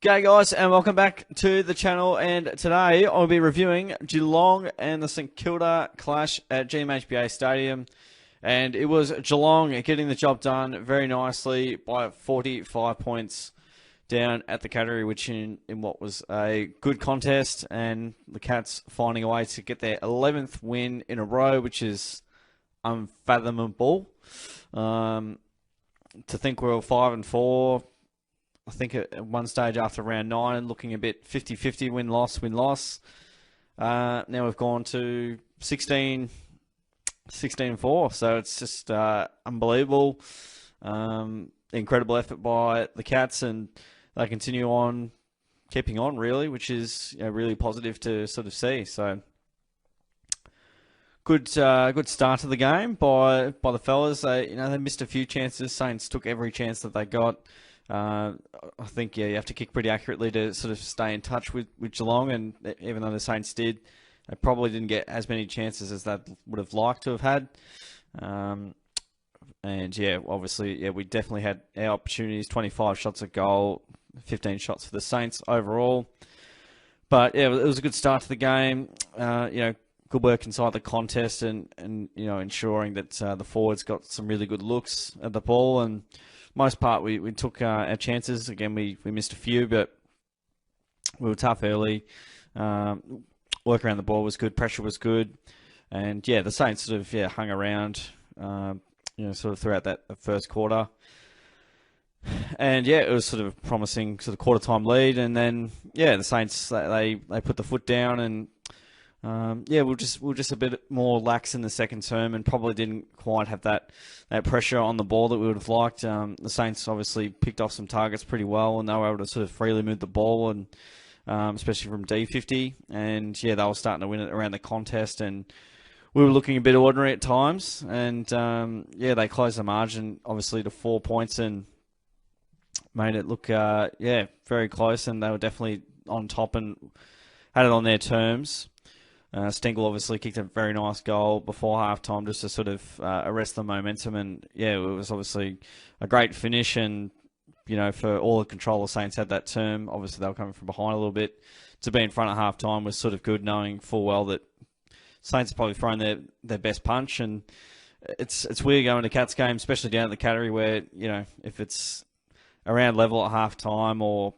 G'day guys, and welcome back to the channel. And today I'll be reviewing Geelong and the St Kilda clash at GMHBA Stadium. And it was Geelong getting the job done very nicely by 45 points down at the CATTERY, which in what was a good contest, and the Cats finding a way to get their 11th win in a row, which is unfathomable. To think we were 5-4. I think at one stage after round 9, looking a bit 50-50 win-loss, win-loss. Now we've gone to 16-4, so it's just unbelievable. Incredible effort by the Cats, and they continue on keeping on, really, which is really positive to sort of see. So good start to the game by the fellas. They missed a few chances. Saints took every chance that they got. I think you have to kick pretty accurately to sort of stay in touch with Geelong, and even though the Saints did, they probably didn't get as many chances as they would have liked to have had. And yeah, obviously, we definitely had our opportunities. 25 shots at goal, 15 shots for the Saints overall. But yeah, it was a good start to the game. Good work inside the contest, and ensuring that the forwards got some really good looks at the ball. And most part, we took our chances. Again, we missed a few, but we were tough early. Work around the ball was good. Pressure was good. And, yeah, the Saints sort of hung around, sort of throughout that first quarter. And, yeah, it was sort of a promising sort of quarter-time lead. And then, the Saints, they put the foot down, and we're just a bit more lax in the second term, and probably didn't quite have that pressure on the ball that we would have liked. The Saints obviously picked off some targets pretty well, and they were able to sort of freely move the ball, and especially from D50. And they were starting to win it around the contest, and we were looking a bit ordinary at times. And they closed the margin obviously to 4 points and made it look very close, and they were definitely on top and had it on their terms. Stengel obviously kicked a very nice goal before halftime just to sort of arrest the momentum, and it was obviously a great finish. And for all the control the Saints had that term, obviously they were coming from behind a little bit. To be in front at halftime was sort of good, knowing full well that Saints are probably throwing their best punch. And it's weird going to Cats games, especially down at the CATTERY, where if it's around level at halftime, or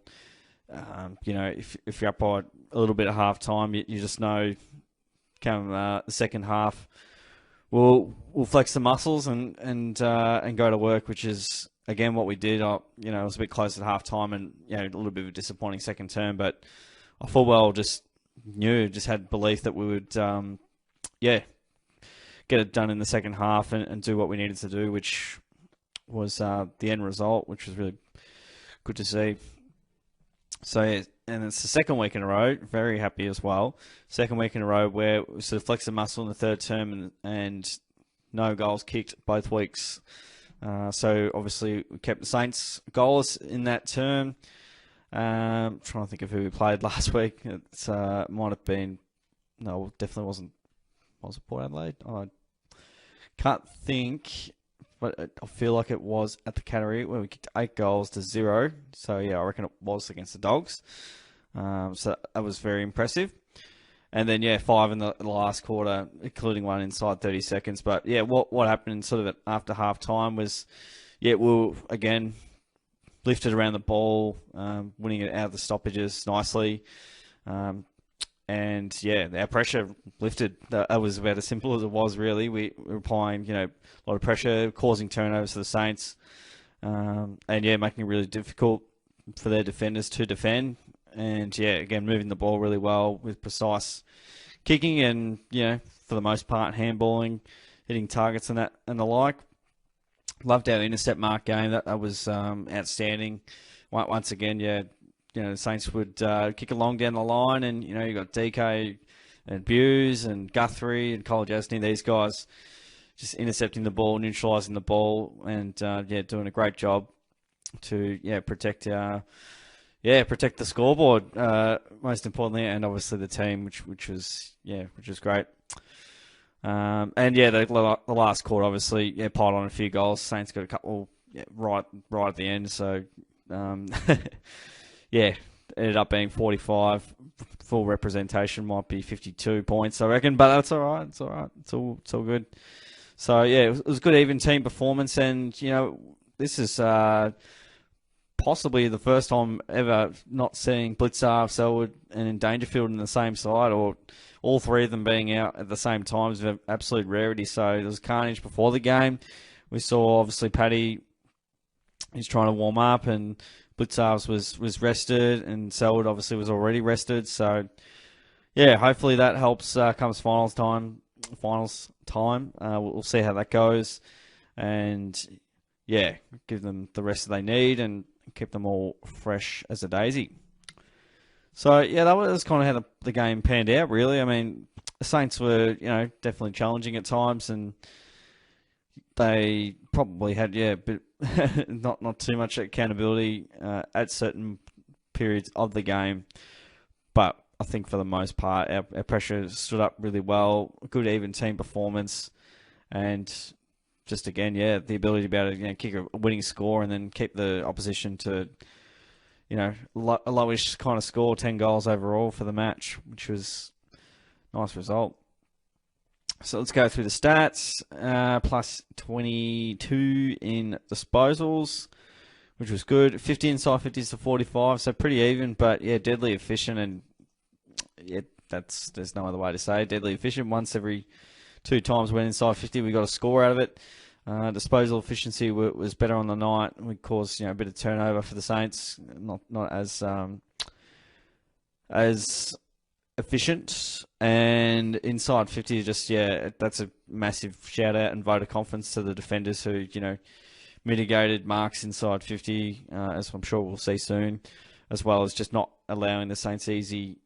if you're up by a little bit at halftime, you just know come the second half we'll flex the muscles and go to work, which is again what we did. It was a bit close at halftime, and a little bit of a disappointing second term, but I full well just had belief that we would get it done in the second half and do what we needed to do, which was the end result, which was really good to see. So, and it's the second week in a row, very happy as well. Second week in a row where we sort of flexed the muscle in the third term, and no goals kicked both weeks. So, obviously, we kept the Saints goals in that term. Trying to think of who we played last week. It might have been, no, definitely wasn't. Was it Port Adelaide? I can't think. But I feel like it was at the CATTERY where we kicked 8 goals to 0. So, I reckon it was against the Dogs. So that was very impressive. And then, 5 in the last quarter, including one inside 30 seconds. But, what happened sort of after half-time was, we were, again, lifted around the ball, winning it out of the stoppages nicely. And our pressure lifted. That was about as simple as it was, really. We were applying, a lot of pressure, causing turnovers for the Saints, and making it really difficult for their defenders to defend. And again, moving the ball really well with precise kicking, and for the most part, handballing, hitting targets and the like. Loved our intercept mark game. That was outstanding. Once again, the Saints would kick along down the line, and you got DK and Buse and Guthrie and Cole Jasny, these guys just intercepting the ball, neutralising the ball, and doing a great job to protect the scoreboard, most importantly, and obviously the team, which was great. The last quarter obviously piled on a few goals. Saints got a couple right at the end, so ended up being 45. Full representation might be 52 points, I reckon, but that's all right. It's all right. It's all good. So yeah, it was a good even team performance, and this is possibly the first time ever not seeing Blitzar, Selwood, and Dangerfield in the same side, or all three of them being out at the same time is an absolute rarity. So there was carnage before the game. We saw obviously Paddy, he's trying to warm up, and Blitzar was rested, and Selwood obviously was already rested. So yeah, hopefully that helps comes finals time. We'll see how that goes, and yeah, give them the rest that they need and keep them all fresh as a daisy. So yeah, that was kind of how the game panned out. Really, I mean, the Saints were definitely challenging at times, and they probably had but not too much accountability at certain periods of the game, but I think for the most part, our pressure stood up really well. Good even team performance, and just again, the ability to be able to kick a winning score and then keep the opposition to a lowish kind of score, 10 goals overall for the match, which was a nice result. So let's go through the stats. Plus 22 in disposals, which was good. 50 inside 50s to 45, so pretty even, but deadly efficient, and there's no other way to say it. Deadly efficient. Once every 2 times went inside 50, we got a score out of it. Disposal efficiency was better on the night. We caused a bit of turnover for the Saints, not as efficient. And inside 50, that's a massive shout out and vote of confidence to the defenders who mitigated marks inside 50, as I'm sure we'll see soon, as well as just not allowing the Saints easy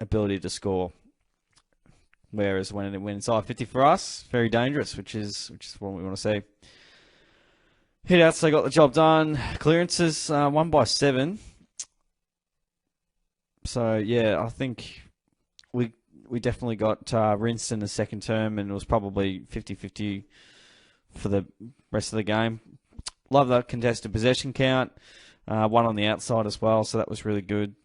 ability to score. Whereas when it went inside 50 for us, very dangerous, which is what we want to see. Hit-outs, they got the job done. Clearances, 1 by 7. So, I think we definitely got rinsed in the second term, and it was probably 50-50 for the rest of the game. Love that contested possession count. 1 on the outside as well, so that was really good.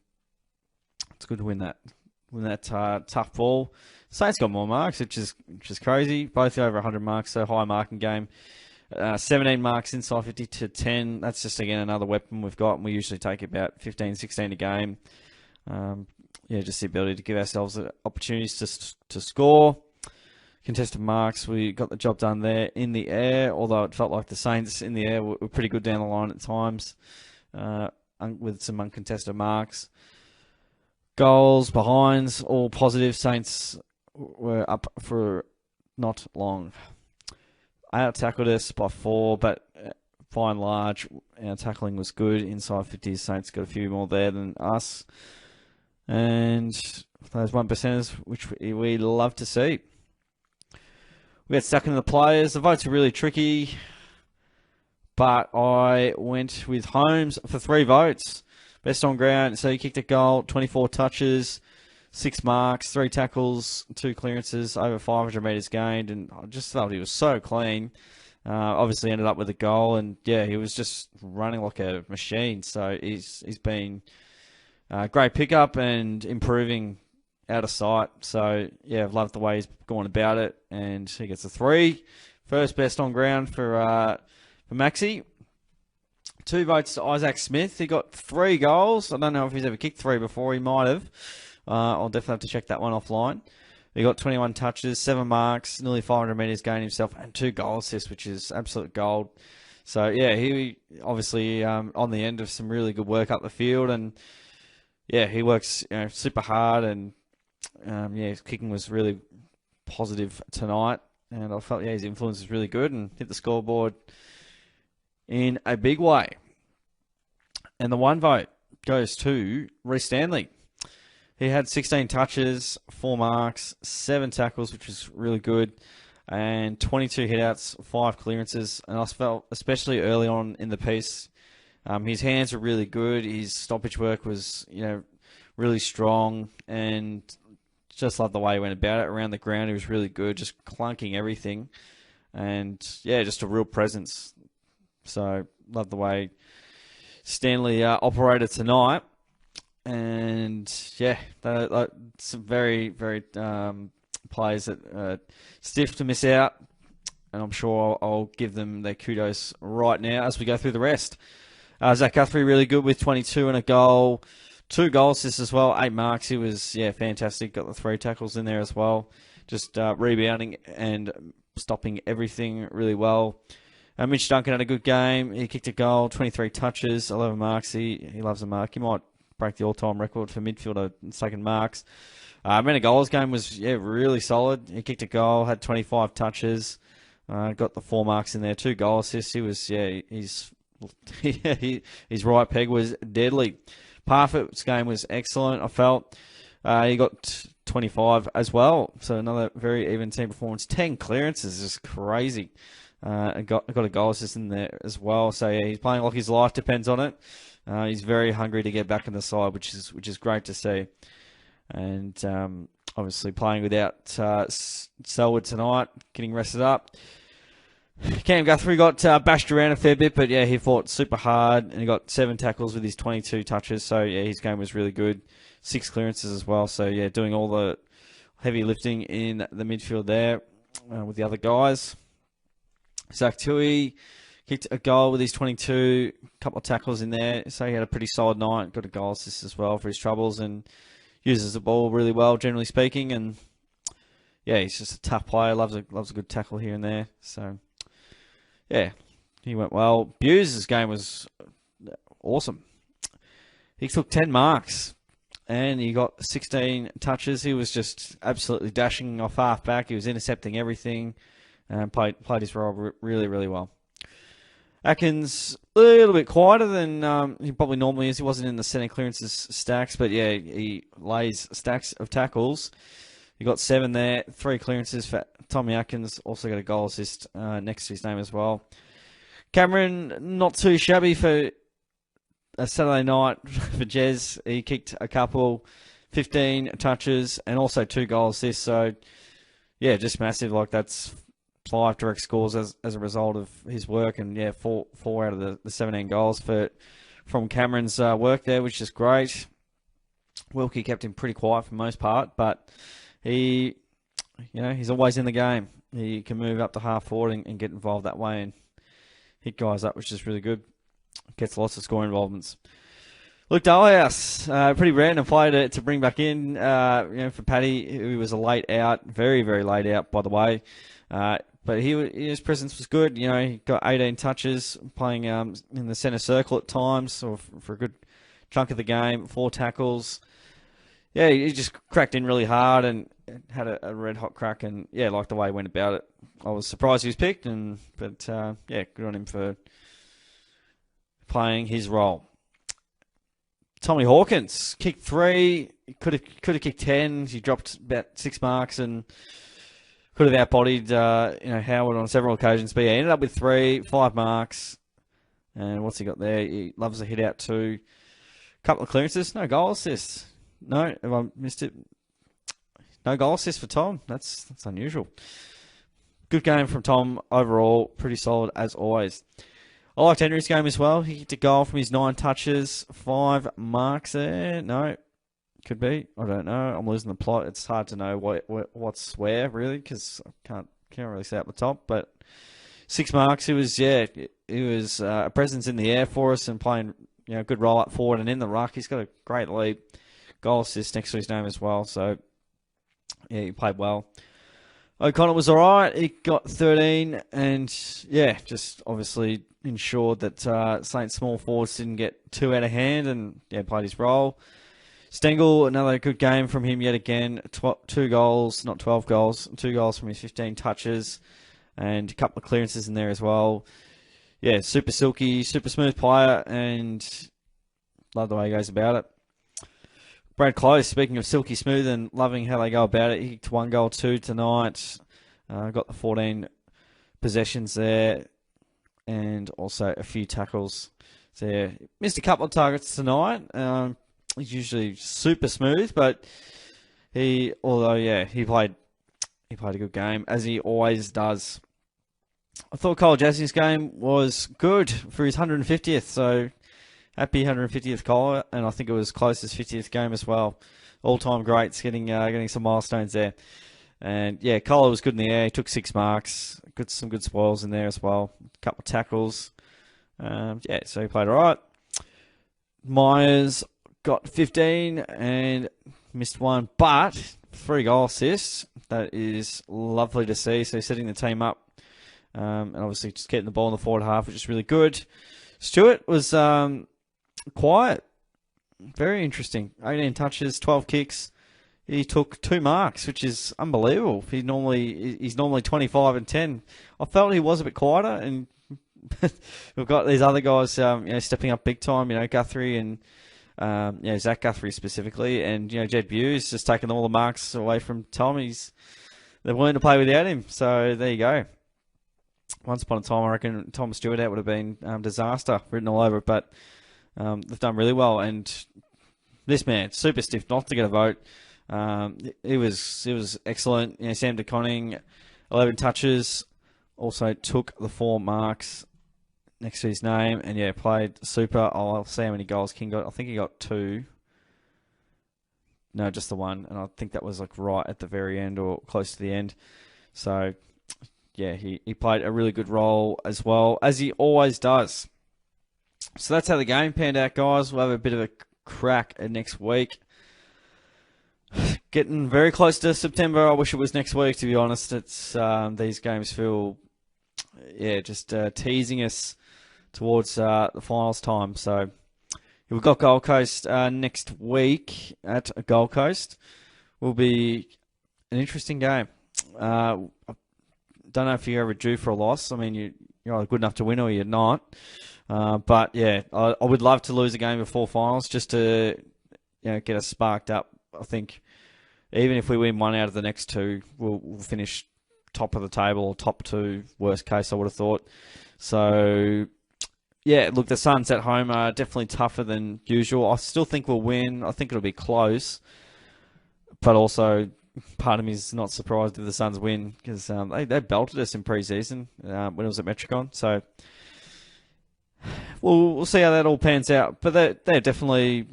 It's good to win that tough ball. Saints got more marks, which is crazy. Both over 100 marks, so high marking game. 17 marks inside 50 to 10. That's just, again, another weapon we've got, and we usually take about 15, 16 a game. Just the ability to give ourselves opportunities to score. Contested marks, we got the job done there in the air, although it felt like the Saints in the air were pretty good down the line at times, with some uncontested marks. Goals, behinds, all positive. Saints were up for not long. Out-tackled us by 4, but by and large, our tackling was good. Inside 50, Saints got a few more there than us. And those 1%ers, which we love to see. We got stuck into the players. The votes are really tricky, but I went with Holmes for 3 votes. Best on ground, so he kicked a goal, 24 touches, 6 marks, 3 tackles, 2 clearances, over 500 metres gained, and I just felt he was so clean. Obviously ended up with a goal, and he was just running like a machine. So he's been a great pickup and improving out of sight. So I've loved the way he's gone about it, and he gets a 3. First best on ground for Maxi. 2 votes to Isaac Smith. He got 3 goals. I don't know if he's ever kicked 3 before. He might have. I'll definitely have to check that one offline. He got 21 touches, 7 marks, nearly 500 metres gained himself, and 2 goal assists, which is absolute gold. So, he obviously on the end of some really good work up the field, and he works super hard, and his kicking was really positive tonight, and I felt his influence was really good and hit the scoreboard in a big way. And the 1 vote goes to Reece Stanley. He had 16 touches, 4 marks, 7 tackles, which was really good, and 22 hit-outs, 5 clearances. And I felt, especially early on in the piece, his hands were really good. His stoppage work was, really strong, and just loved the way he went about it. Around the ground, he was really good, just clunking everything. And, just a real presence. So, love the way Stanley operated tonight. And yeah, some very, very players that are stiff to miss out. And I'm sure I'll give them their kudos right now as we go through the rest. Zach Guthrie really good with 22 and a goal. 2 goal assists as well, 8 marks. He was, fantastic. Got the 3 tackles in there as well. Just rebounding and stopping everything really well. Mitch Duncan had a good game. He kicked a goal, 23 touches, 11 marks. He loves a mark. He might break the all-time record for midfielder taking marks. Menegola's game was, really solid. He kicked a goal, had 25 touches, got the 4 marks in there, 2 goal assists. He was, his right peg was deadly. Parfitt's game was excellent, I felt. He got 25 as well, so another very even team performance. 10 clearances is crazy. And got a goal assist in there as well. So yeah, he's playing like his life depends on it. He's very hungry to get back in the side, which is great to see. And obviously playing without Selwood tonight, getting rested up. Cam Guthrie got bashed around a fair bit, but yeah, he fought super hard and he got 7 tackles with his 22 touches. So yeah, his game was really good. 6 clearances as well. So yeah, doing all the heavy lifting in the midfield there with the other guys. Zach Tui kicked a goal with his 22, a couple of tackles in there. So he had a pretty solid night. Got a goal assist as well for his troubles and uses the ball really well, generally speaking. And yeah, he's just a tough player. Loves a good tackle here and there. So yeah, he went well. Bewes' game was awesome. He took 10 marks and he got 16 touches. He was just absolutely dashing off half back. He was intercepting everything. And played his role really, really well. Atkins, a little bit quieter than he probably normally is. He wasn't in the centre clearances stacks, but yeah, he lays stacks of tackles. He got 7 there, 3 clearances for Tommy Atkins. Also got a goal assist next to his name as well. Cameron, not too shabby for a Saturday night for Jez. He kicked a couple, 15 touches, and also 2 goal assists. So yeah, just massive. Like that's 5 direct scores as a result of his work, and yeah, four out of the 17 goals from Cameron's work there, which is great. Wilkie kept him pretty quiet for the most part, but he's always in the game. He can move up to half forward and get involved that way and hit guys up, which is really good. Gets lots of scoring involvements. Luke Dalhouse, pretty random player to bring back in, for Paddy, who was a late out, very, very late out, by the way. But his presence was good. He got 18 touches, playing in the centre circle at times, or for a good chunk of the game. 4 tackles. Yeah, he just cracked in really hard and had a red hot crack. And yeah, liked the way he went about it. I was surprised he was picked, but good on him for playing his role. Tommy Hawkins kicked 3. He could have kicked 10. He dropped about 6 marks and could have outbodied Howard on several occasions, but yeah, ended up with 5 marks. And what's he got there? He loves a hit out too. Couple of clearances, no goal assists. No, have I missed it? No goal assist for Tom. That's unusual. Good game from Tom overall, pretty solid as always. I liked Henry's game as well. He kicked a goal from his 9 touches, 5 marks there. No. Could be. I don't know. I'm losing the plot. It's hard to know what's where, really, because I can't really see out the top. But 6 marks. He was a presence in the air for us and playing good roll up forward and in the ruck. He's got a great lead. Goal assist next to his name as well. So yeah, he played well. O'Connor was all right. He got 13 and yeah, just obviously ensured that Saints small forwards didn't get too out of hand and yeah, played his role. Stengel, another good game from him yet again. 2 goals, not 12 goals. 2 goals from his 15 touches and a couple of clearances in there as well. Yeah, super silky, super smooth player and love the way he goes about it. Brad Close, speaking of silky smooth and loving how they go about it, he kicked 1 goal, 2 tonight. Got the 14 possessions there and also a few tackles there. Missed a couple of targets tonight. He's usually super smooth, but he played a good game, as he always does. I thought Cole Jassie's game was good for his 150th, so happy 150th goal, and I think it was close to his 50th game as well. All-time greats, getting some milestones there. And yeah, Kohler was good in the air. He took 6 marks. Some good spoils in there as well. A couple of tackles. Yeah, so he played all right. Myers got 15 and missed 1, but 3 goal assists. That is lovely to see. So setting the team up, and obviously just getting the ball in the forward half, which is really good. Stewart was quiet. Very interesting. 18 touches, 12 kicks. He took 2 marks, which is unbelievable. He's normally 25 and 10. I felt he was a bit quieter, and we've got these other guys, stepping up big time. Guthrie and Zach Guthrie specifically, and Jed Buse just taking all the marks away from Tom. They've learned to play without him. So there you go. Once upon a time, I reckon Tom Stewart out would have been disaster written all over it, but they've done really well. And this man, super stiff, not to get a vote. It was excellent. Sam DeConning, 11 touches, also took the 4 marks next to his name, and played super. I'll see how many goals King got. I think he got 2. No, just the 1, and I think that was like right at the very end or close to the end. So yeah, he played a really good role as well, as he always does. So that's how the game panned out, guys. We'll have a bit of a crack at next week. Getting very close to September. I wish it was next week, to be honest. It's these games feel, just teasing us towards the finals time. So we've got Gold Coast next week at Gold Coast. Will be an interesting game. I don't know if you're ever due for a loss. I mean, you're either good enough to win or you're not. But yeah, I would love to lose a game before finals just to get us sparked up. I think even if we win 1 out of the next 2, we'll finish top of the table or top 2, worst case, I would have thought. So, yeah, look, the Suns at home are definitely tougher than usual. I still think we'll win. I think it'll be close. But also, part of me is not surprised if the Suns win because they belted us in pre-season when it was at Metricon. So, we'll see how that all pans out. But they're definitely,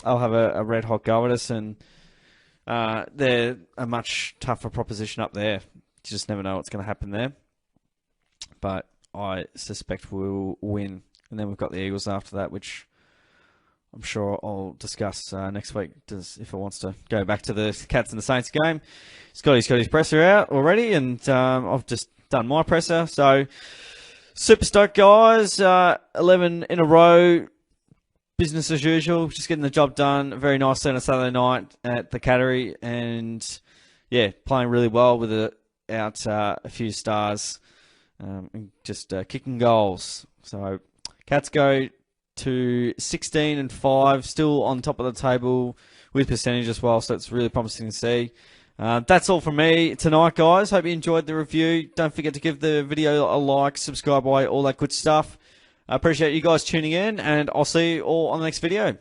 I'll have a red hot go at us, and they're a much tougher proposition up there. You just never know what's going to happen there. But I suspect we'll win. And then we've got the Eagles after that, which I'm sure I'll discuss next week if it wants to go back to the Cats and the Saints game. Scotty's got his presser out already, and I've just done my presser. So super stoked, guys. 11 in a row. Business as usual, just getting the job done very nicely on a Saturday night at the CATTERY, and playing really well without a few stars, and just kicking goals. So Cats go to 16 and 5, still on top of the table with percentage as well, so it's really promising to see. That's all from me tonight, guys. Hope you enjoyed the review. Don't forget to give the video a like, subscribe away, all that good stuff. I appreciate you guys tuning in, and I'll see you all on the next video.